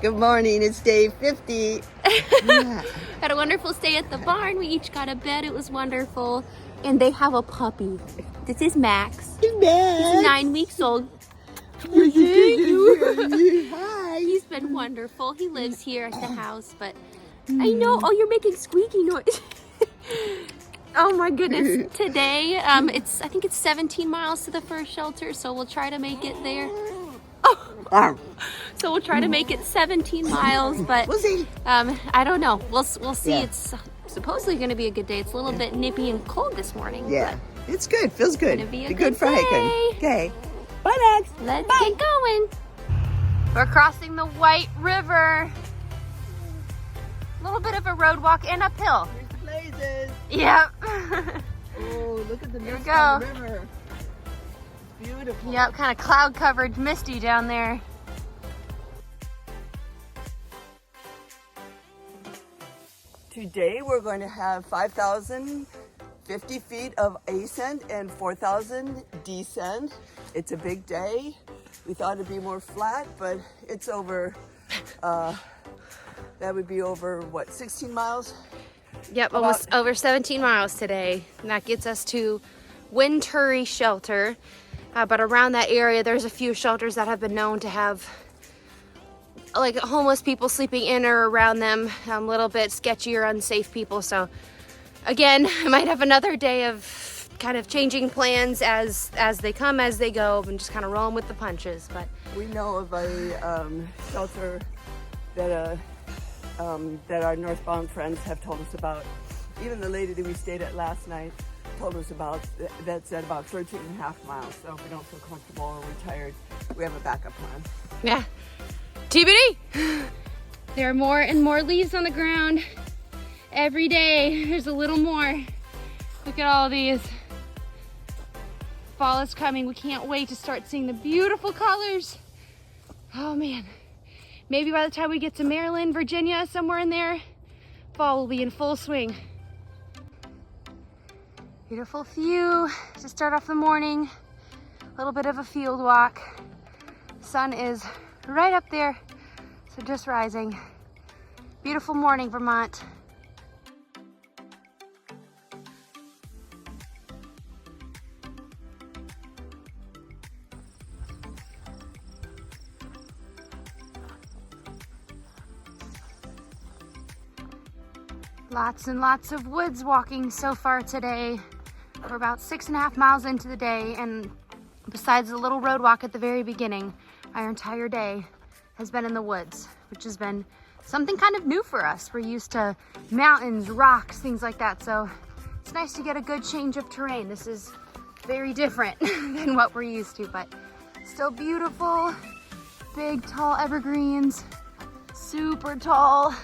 Good morning, it's day 50. Yeah. Had a wonderful stay at the barn. We each got a bed. It was wonderful. And they have a puppy. This is Max. Hey, Max. He's 9 weeks old. Hi. He's been wonderful. He lives here at the house, but I know. Oh, you're making squeaky noise. Oh my goodness. Today, I think it's 17 miles to the first shelter, so we'll try to make it there. Oh. So we'll try to make it 17 miles, but We'll see. I don't know. We'll see. Yeah. It's supposedly going to be a good day. It's a little bit nippy and cold this morning. Yeah, it's good. Feels good. Gonna be a good good for hiking. day. Okay. Bye, Max. Let's get going. We're crossing the White River. A little bit of a road walk and uphill. Here's the blazes. Yep. Oh, look at the Here we mist on the go. river. Beautiful. Yep, kind of cloud covered, misty down there. Today we're going to have 5,050 feet of ascent and 4,000 descent. It's a big day. We thought it'd be more flat, but it's over, that would be over, what, 16 miles? Yep, almost over 17 miles today. And that gets us to Wintouri shelter. But around that area, there's a few shelters that have been known to have like homeless people sleeping in or around them, a little bit sketchy or unsafe people. So again, I might have another day of kind of changing plans as they come, as they go, and just kind of rolling with the punches. But We know of a shelter that our northbound friends have told us about. Even the lady that we stayed at last night told us about, that's at about 13 and a half miles. So if we don't feel comfortable or we're tired, we have a backup plan. yeah, TBD. There are more and more leaves on the ground every day. There's a little more. Look at all these. Fall is coming. We can't wait to start seeing the beautiful colors. Oh man. Maybe by the time we get to Maryland, Virginia, somewhere in there, fall will be in full swing. Beautiful view to start off the morning. A little bit of a field walk. Sun is right up there, so just rising. Beautiful morning, Vermont. Lots and lots of woods walking so far today. We're about 6.5 miles into the day, and besides the little road walk at the very beginning, our entire day has been in the woods, which has been something kind of new for us. We're used to mountains, rocks, things like that, so it's nice to get a good change of terrain. This is very different than what we're used to, but still beautiful. Big, tall evergreens, super tall.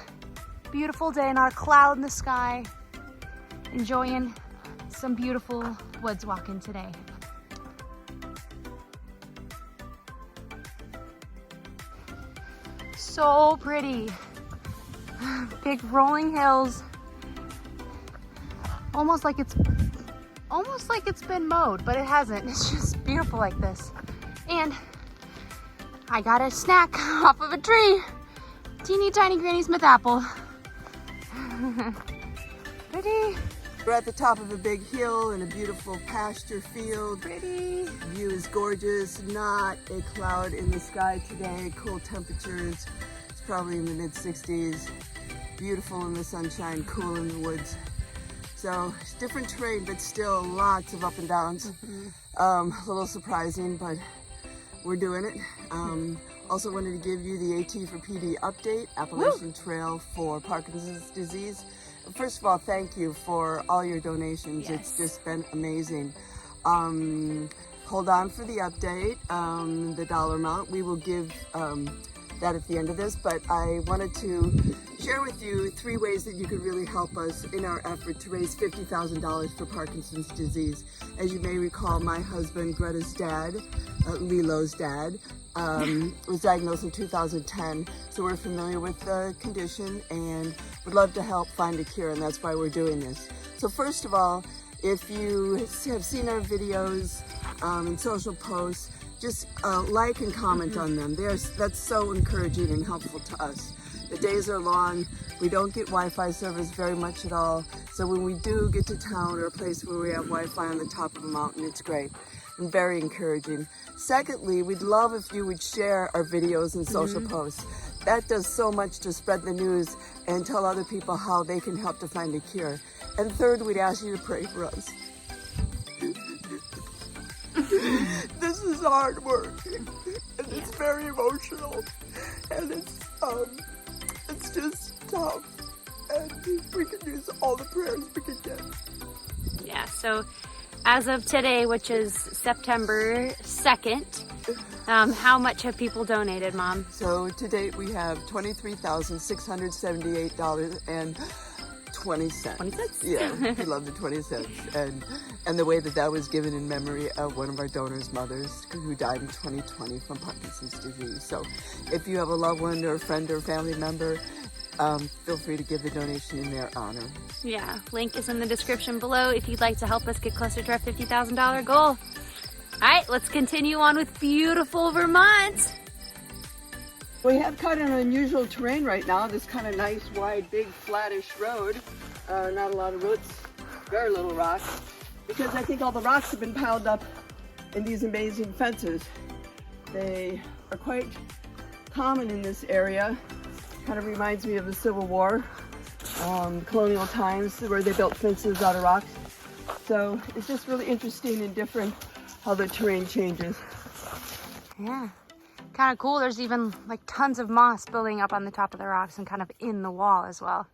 Beautiful day, not a cloud in the sky. Enjoying some beautiful woods walking today. So pretty. Big rolling hills. Almost like it's been mowed, but it hasn't. It's just beautiful like this. And I got a snack off of a tree. Teeny tiny Granny Smith apple. Pretty. We're at the top of a big hill in a beautiful pasture field. Pretty. The view is gorgeous, not a cloud in the sky today, cool temperatures. It's probably in the mid 60s. Beautiful in the sunshine, cool in the woods. So it's different terrain, but still lots of up and downs. A little surprising, but we're doing it. Also wanted to give you the AT for PD update, Appalachian Trail for Parkinson's disease. First of all, thank you for all your donations. Yes. It's just been amazing. Hold on for the update, the dollar amount. We will give that at the end of this, but I wanted to share with you 3 ways that you could really help us in our effort to raise $50,000 for Parkinson's disease. As you may recall, my husband, Greta's dad, Lilo's dad, was diagnosed in 2010, so we're familiar with the condition and would love to help find a cure, and that's why we're doing this. So first of all, if you have seen our videos, and social posts, just like and comment on them. That's so encouraging and helpful to us. The days are long. We don't get Wi-Fi service very much at all. So when we do get to town or a place where we have Wi-Fi on the top of a mountain, it's great and very encouraging. Secondly, we'd love if you would share our videos and social posts. That does so much to spread the news and tell other people how they can help to find a cure. And third, we'd ask you to pray for us. This is hard work, and it's very emotional, and it's just tough, and we can use all the prayers we can get. Yeah, so as of today, which is September 2nd, how much have people donated, Mom? So to date, we have $23,678.20. 20 cents? Yeah, we love the 20 cents. And the way that was given in memory of one of our donors' mothers who died in 2020 from Parkinson's disease. So if you have a loved one or a friend or family member, feel free to give the donation in their honor. Yeah, link is in the description below if you'd like to help us get closer to our $50,000 goal. All right, let's continue on with beautiful Vermont. We have kind of an unusual terrain right now, this kind of nice, wide, big, flattish road. Not a lot of roots, very little rocks, because I think all the rocks have been piled up in these amazing fences. They are quite common in this area. Kind of reminds me of the Civil War, colonial times, where they built fences out of rocks. So it's just really interesting and different how the terrain changes. Yeah. Kind of cool. There's even like tons of moss building up on the top of the rocks and kind of in the wall as well.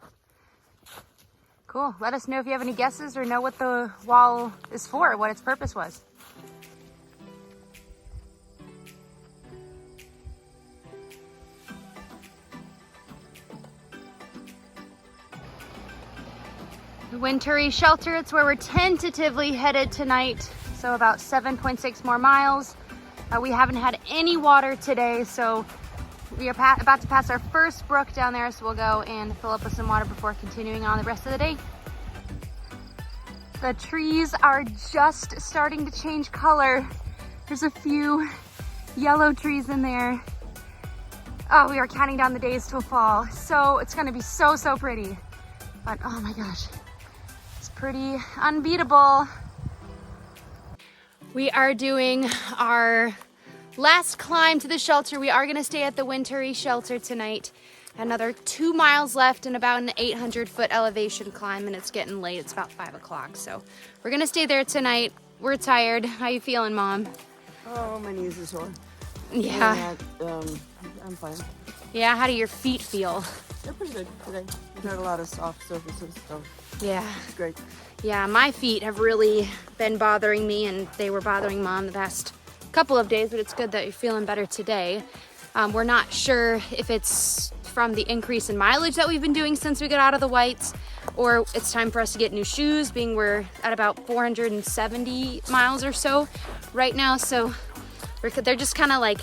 Cool. Let us know if you have any guesses or know what the wall is for, what its purpose was. The Wintouri shelter, it's where we're tentatively headed tonight. So about 7.6 more miles. We haven't had any water today, so we are about to pass our first brook down there, so we'll go and fill up with some water before continuing on the rest of the day. The trees are just starting to change color. There's a few yellow trees in there. Oh, we are counting down the days till fall, so it's gonna be so pretty. But oh my gosh, it's pretty unbeatable. We are doing our last climb to the shelter. We are gonna stay at the Wintouri shelter tonight. Another 2 miles left and about an 800-foot elevation climb, and it's getting late. It's about 5 o'clock, so we're gonna stay there tonight. We're tired. How you feeling, Mom? Oh, my knees are sore. Yeah. I'm fine. Yeah, how do your feet feel? They're pretty good today. We've had a lot of soft surfaces, so Yeah. it's great. Yeah, my feet have really been bothering me, and they were bothering Mom the past couple of days, but it's good that you're feeling better today. We're not sure if it's from the increase in mileage that we've been doing since we got out of the whites, or it's time for us to get new shoes, being we're at about 470 miles or so right now. So they're just kind of like,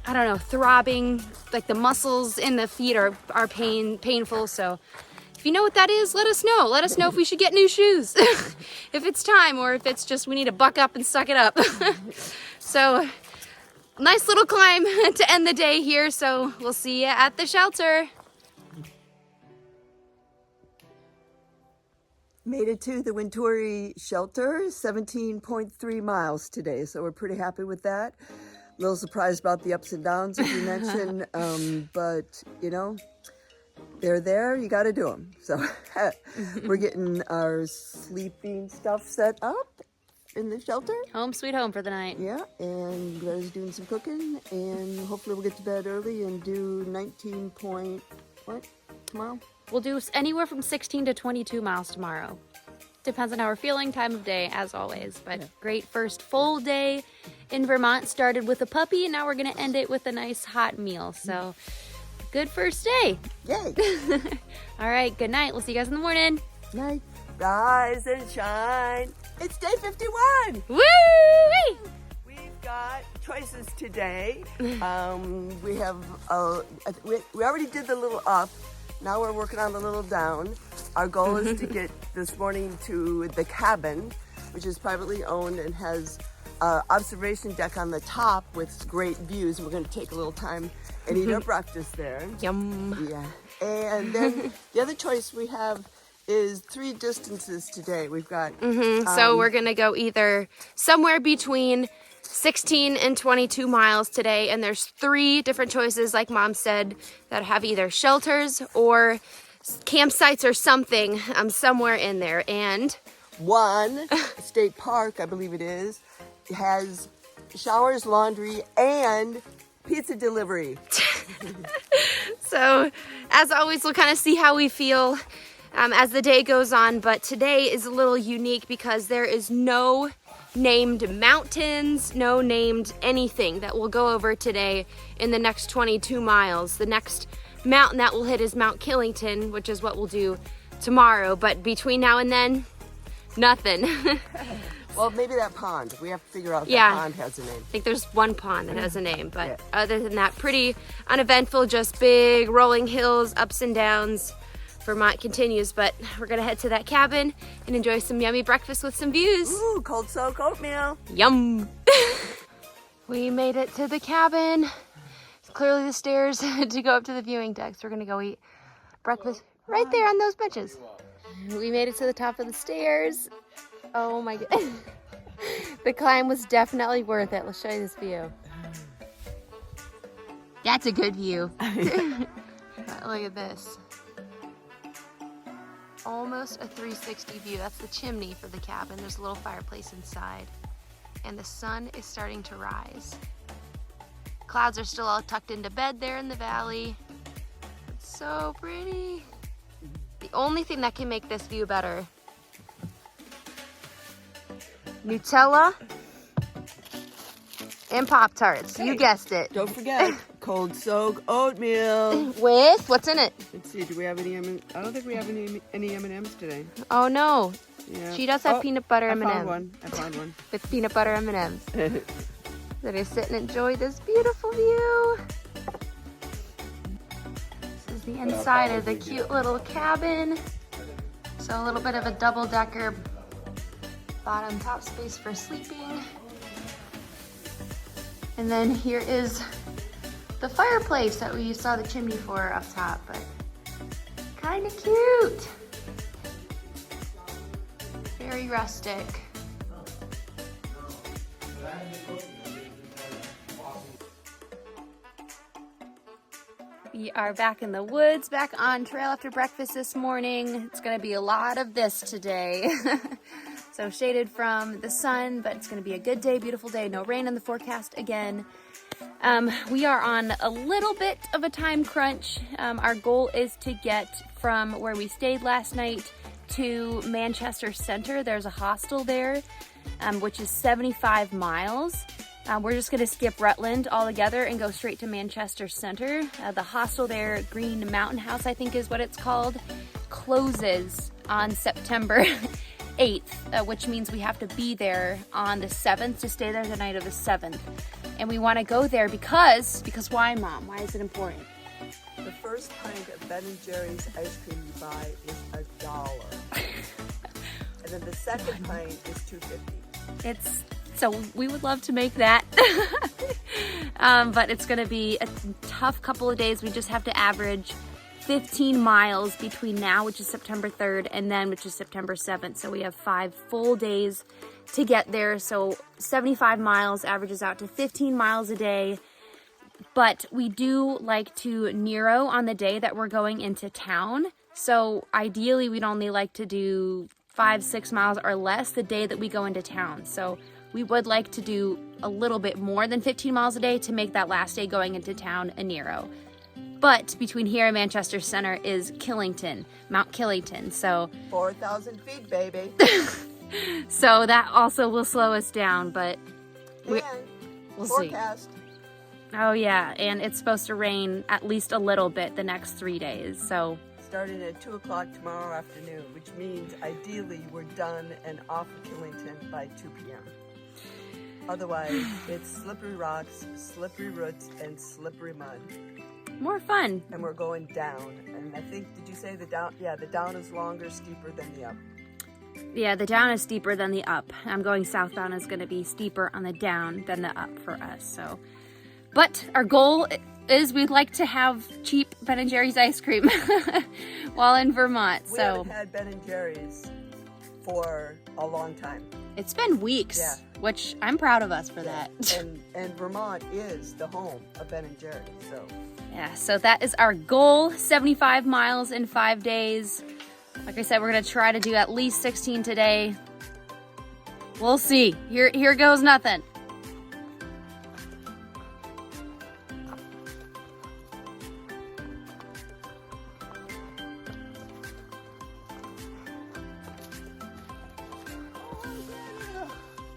I don't know, throbbing, like the muscles in the feet are painful. So if you know what that is, let us know. Let us know if we should get new shoes, if it's time, or if it's just we need to buck up and suck it up. So nice little climb to end the day here. So we'll see you at the shelter. Made it to the Wintouri shelter, 17.3 miles today, so we're pretty happy with that. A little surprised about the ups and downs, as you mentioned, but you know, they're there, you got to do them. So we're getting our sleeping stuff set up in the shelter. Home sweet home for the night. Yeah, and Claire's doing some cooking, and hopefully we'll get to bed early and do 19 point, what, tomorrow? We'll do anywhere from 16 to 22 miles tomorrow. Depends on how we're feeling, time of day, as always. But yeah. Great first full day in Vermont. Started with a puppy, and now we're going to end it with a nice hot meal. So, good first day. Yay. All right, good night. We'll see you guys in the morning. Night. Rise and shine. It's day 51. Woo! We've got choices today. We have, we already did the little up. Now we're working on the little down. Our goal is to get this morning to the cabin, which is privately owned and has observation deck on the top with great views. We're going to take a little time and eat our breakfast there. Yum. Yeah. And then the other choice we have is 3 distances today. We've got... So we're going to go either somewhere between 16 and 22 miles today. And there's 3 different choices, like Mom said, that have either shelters or campsites or something somewhere in there. And one state park, I believe it is, has showers, laundry, and pizza delivery. So, as always, we'll kind of see how we feel as the day goes on. But today is a little unique because there is no named mountains, no named anything that we'll go over today in the next 22 miles. The next mountain that we'll hit is Mount Killington, which is what we'll do tomorrow. But between now and then, nothing. Well, maybe that pond. We have to figure out if Yeah. that pond has a name. I think there's one pond that has a name, but other than that, pretty uneventful, just big rolling hills, ups and downs. Vermont continues, but we're gonna head to that cabin and enjoy some yummy breakfast with some views. Ooh, cold soak oatmeal. Yum! We made it to the cabin. It's clearly the stairs to go up to the viewing deck, so we're gonna go eat breakfast right there on those benches. We made it to the top of the stairs. Oh my god. The climb was definitely worth it. Let's show you this view. That's a good view. Look at this. Almost a 360 view. That's the chimney for the cabin. There's a little fireplace inside. And the sun is starting to rise. Clouds are still all tucked into bed there in the valley. It's so pretty. The only thing that can make this view better: Nutella and Pop-Tarts. You guessed it. Don't forget, cold soak oatmeal. With, what's in it? Let's see, do we have any M&Ms? I don't think we have any M&Ms today. Oh no. Yeah. She does have peanut butter I M&Ms. found one. With peanut butter M&Ms. So to sit and enjoy this beautiful view. This is the inside of the cute little cabin. So a little bit of a double-decker bottom top space for sleeping. And then here is the fireplace that we saw the chimney for up top, but kind of cute. Very rustic. We are back in the woods, back on trail after breakfast this morning. It's gonna be a lot of this today. So shaded from the sun, but it's gonna be a good day, beautiful day. No rain in the forecast again. We are on a little bit of a time crunch. Our goal is to get from where we stayed last night to Manchester Center. There's a hostel there, which is 75 miles. We're just gonna skip Rutland altogether and go straight to Manchester Center. The hostel there, Green Mountain House, I think is what it's called, closes on September 8th, which means we have to be there on the 7th to stay there the night of the 7th. And we wanna go there because why, Mom? Why is it important? The first pint of Ben & Jerry's ice cream you buy is $1. And then the second pint is $2.50. So we would love to make that, but it's gonna be a tough couple of days. We just have to average 15 miles between now, which is September 3rd, and then, which is September 7th. So we have 5 full days to get there. So 75 miles averages out to 15 miles a day. But we do like to Nero on the day that we're going into town. So ideally, we'd only like to do 5-6 miles or less the day that we go into town. So we would like to do a little bit more than 15 miles a day to make that last day going into town a Nero. But between here and Manchester Center is Killington, Mount Killington. So 4,000 feet, baby. So that also will slow us down, but we'll forecast. See. Oh yeah, and it's supposed to rain at least a little bit the next 3 days. So starting at 2 o'clock tomorrow afternoon, which means ideally we're done and off of Killington by 2 p.m. Otherwise, it's slippery rocks, slippery roots, and slippery mud. More fun. And we're going down. And I think, did you say the down? Yeah, the down is longer, steeper than the up. Yeah, the down is steeper than the up. I'm going southbound is going to be steeper on the down than the up for us. So, but our goal is we'd like to have cheap Ben & Jerry's ice cream while in Vermont. We haven't had Ben & Jerry's for a long time. It's been weeks, yeah. Which I'm proud of us for that. And Vermont is the home of Ben & Jerry's, so. Yeah, so that is our goal, 75 miles in 5 days. Like I said, we're gonna try to do at least 16 today. We'll see. Here goes nothing.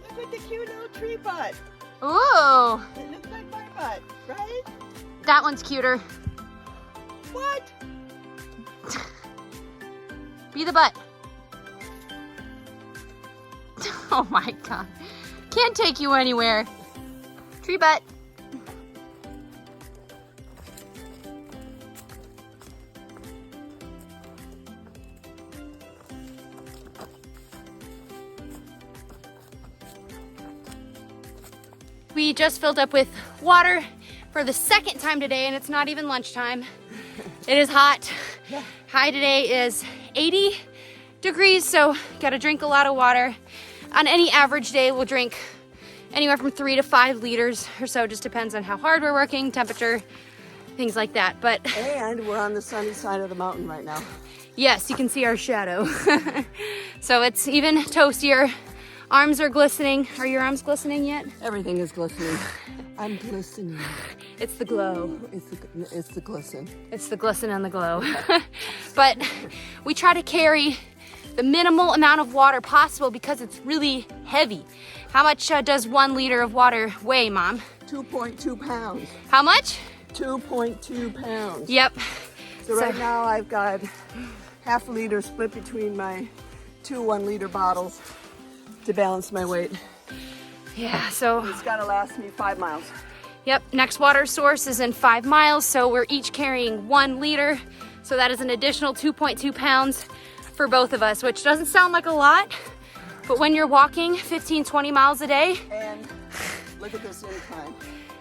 Look at the cute little tree butt. Ooh, It looks like my butt, right? that one's cuter. What? Be the butt. Oh my God. Can't take you anywhere. Tree butt. We just filled up with water for the second time today, and it's not even lunchtime. It is hot. High today is 80 degrees, so gotta drink a lot of water. On any average day, we'll drink anywhere from 3 to 5 liters or so. Just depends on how hard we're working, temperature, things like that. But And we're on the sunny side of the mountain right now. yes, you can see our shadow. So it's even toastier. Arms are glistening. Are your arms glistening yet? Everything is glistening. I'm glistening. It's the glow. It's the glisten. It's the glisten and the glow. But we try to carry the minimal amount of water possible because it's really heavy. How much does 1 liter of water weigh, Mom? 2.2 pounds. How much? 2.2 pounds. Yep. So right now I've got half a liter split between my 2 1-liter bottles to balance my weight. Yeah, so It's gotta last me 5 miles. yep, next water source is in 5 miles, so we're each carrying 1 liter. So that is an additional 2.2 pounds for both of us, which doesn't sound like a lot, but when you're walking 15, 20 miles a day. And look at this incline.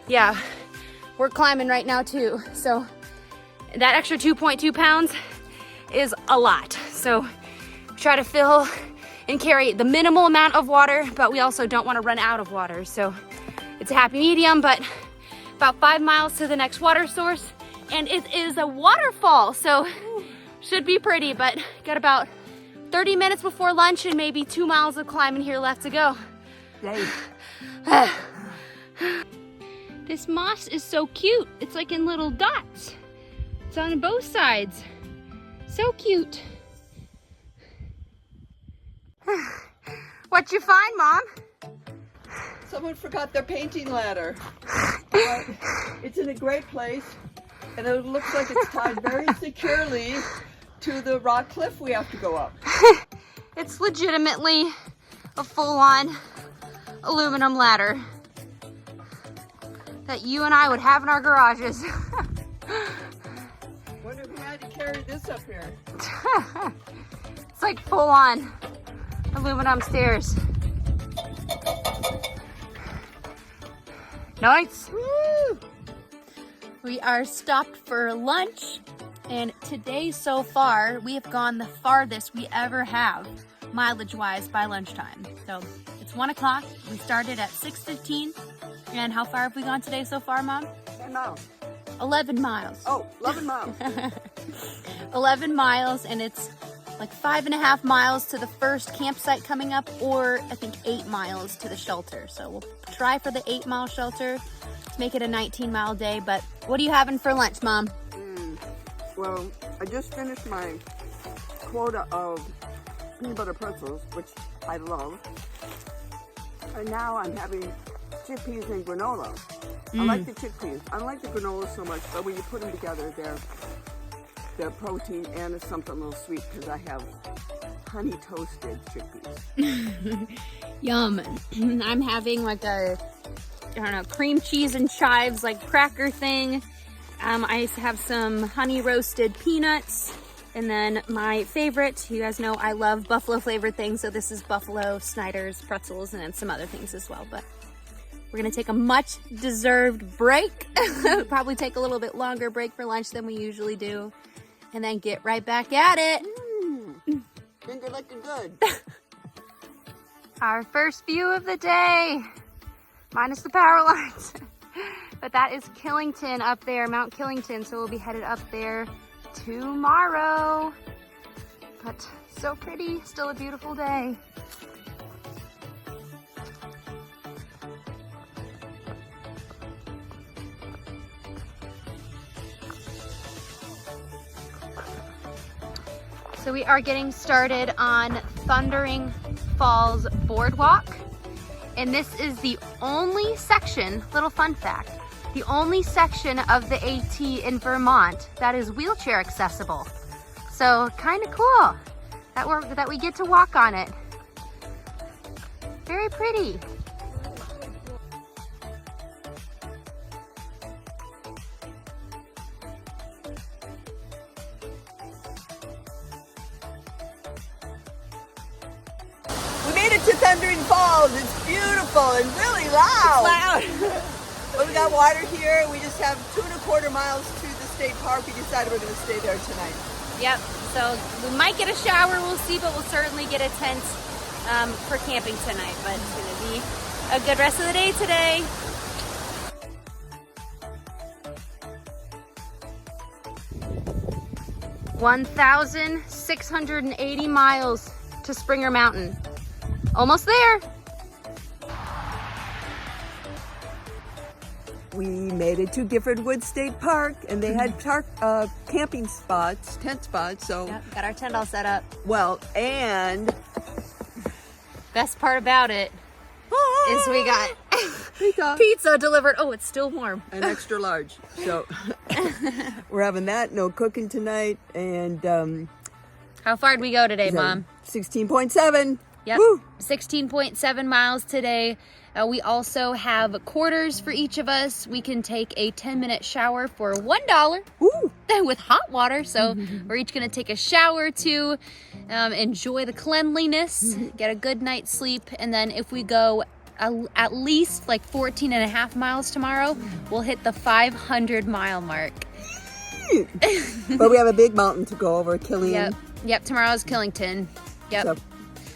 Yeah, we're climbing right now too. So that extra 2.2 pounds is a lot. So we try to fill and carry the minimal amount of water, but we also don't want to run out of water. So it's a happy medium, but about 5 miles to the next water source. And it is a waterfall, so should be pretty, but got about 30 minutes before lunch and maybe 2 miles of climbing here left to go. Yay. This moss is so cute. It's like in little dots. It's on both sides. So cute. What'd you find, Mom? Someone forgot their painting ladder. But it's in a great place, and it looks like it's tied very securely to the rock cliff we have to go up. It's legitimately a full-on aluminum ladder that you and I would have in our garages. Wonder who had to carry this up here. It's like full-on aluminum stairs. Nice. Woo! We are stopped for lunch, and today so far we have gone the farthest we ever have mileage-wise by lunchtime. So it's 1 o'clock. We started at 6:15, and how far have we gone today so far, Mom? 10 miles. 11 miles. Oh, 11 miles. 11 miles, and it's like 5.5 miles to the first campsite coming up, or I think 8 miles to the shelter. So we'll try for the 8-mile shelter to make it a 19-mile day. But what are you having for lunch, Mom? Well, I just finished my quota of peanut butter pretzels, which I love. And now I'm having chickpeas and granola. I like the chickpeas. I don't like the granola so much, but when you put them together, they're protein and it's something a little sweet because I have honey toasted chickpeas. Yum. I'm having like a, I don't know, cream cheese and chives like cracker thing. I have some honey roasted peanuts And then my favorite, you guys know I love buffalo flavored things, so this is buffalo, Snyder's, pretzels, and then some other things as well. But we're gonna take a much deserved break. Probably take a little bit longer break for lunch than we usually do. And then get right back at it. Think you're looking good. Our first view of the day, minus the power lines. But that is Killington up there, Mount Killington. So we'll be headed up there tomorrow. But so pretty, still a beautiful day. So we are getting started on Thundering Falls Boardwalk. And this is the only section, little fun fact, the only section of the AT in Vermont that is wheelchair accessible. So kind of cool that we get to walk on it. Very pretty. We made it to Thundering Falls. It's beautiful and really loud. It's loud. But we got water here. We just have 2.25 miles to the state park. We decided we're going to stay there tonight. Yep, so we might get a shower, we'll see, but we'll certainly get a tent for camping tonight. But it's going to be a good rest of the day today. (1,680 miles to Springer Mountain. Almost there. We made it to Gifford Woods State Park, and they had camping spots, tent spots. So, Yep, got our tent all set up. well, and Best part about it is we got pizza delivered. Oh, it's still warm. an extra large. So we're having that. No cooking tonight, and How far did we go today, Mom? 16.7. Yep, Woo! 16.7 miles today. We also have quarters for each of us. We can take a 10-minute shower for $1 Woo! with hot water. So we're each going to take a shower to enjoy the cleanliness, get a good night's sleep. And then if we go at least like 14 and a half miles tomorrow, we'll hit the 500-mile mark. But we have a big mountain to go over, Killian. Yep, tomorrow's Killington. Yep. So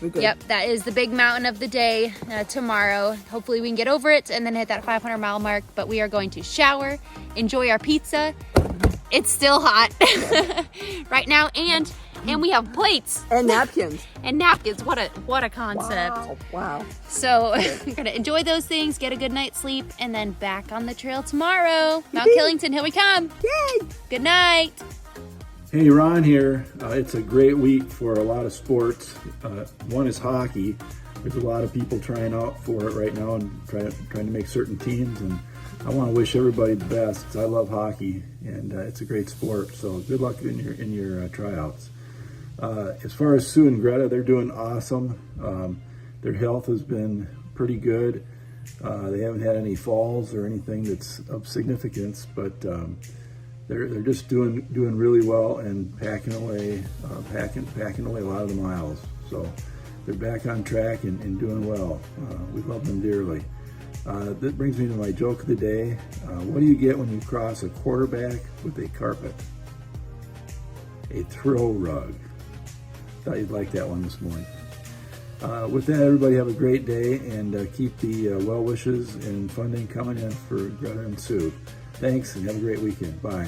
we're good. Yep, that is the big mountain of the day tomorrow. Hopefully we can get over it and then hit that 500-mile mark. But we are going to shower, enjoy our pizza. It's still hot right now, and we have plates And napkins. and napkins. What a concept! Wow. So we're gonna enjoy those things, get a good night's sleep, and then back on the trail tomorrow. Mount Killington, here we come. Yay! Good night. Hey, Ron here. It's a great week for a lot of sports. One is hockey. There's a lot of people trying out for it right now and trying to make certain teams. And I want to wish everybody the best. 'Cause I love hockey and it's a great sport. So good luck in your tryouts. As far as Sue and Greta, they're doing awesome. Their health has been pretty good. They haven't had any falls or anything that's of significance, but they're just doing really well and packing away a lot of the miles. So they're back on track and doing well. We love them dearly. That brings me to my joke of the day. What do you get when you cross a quarterback with a carpet? A throw rug. Thought you'd like that one this morning. With that, everybody have a great day and keep the well wishes and funding coming in for Greta and Sue. Thanks and have a great weekend. Bye.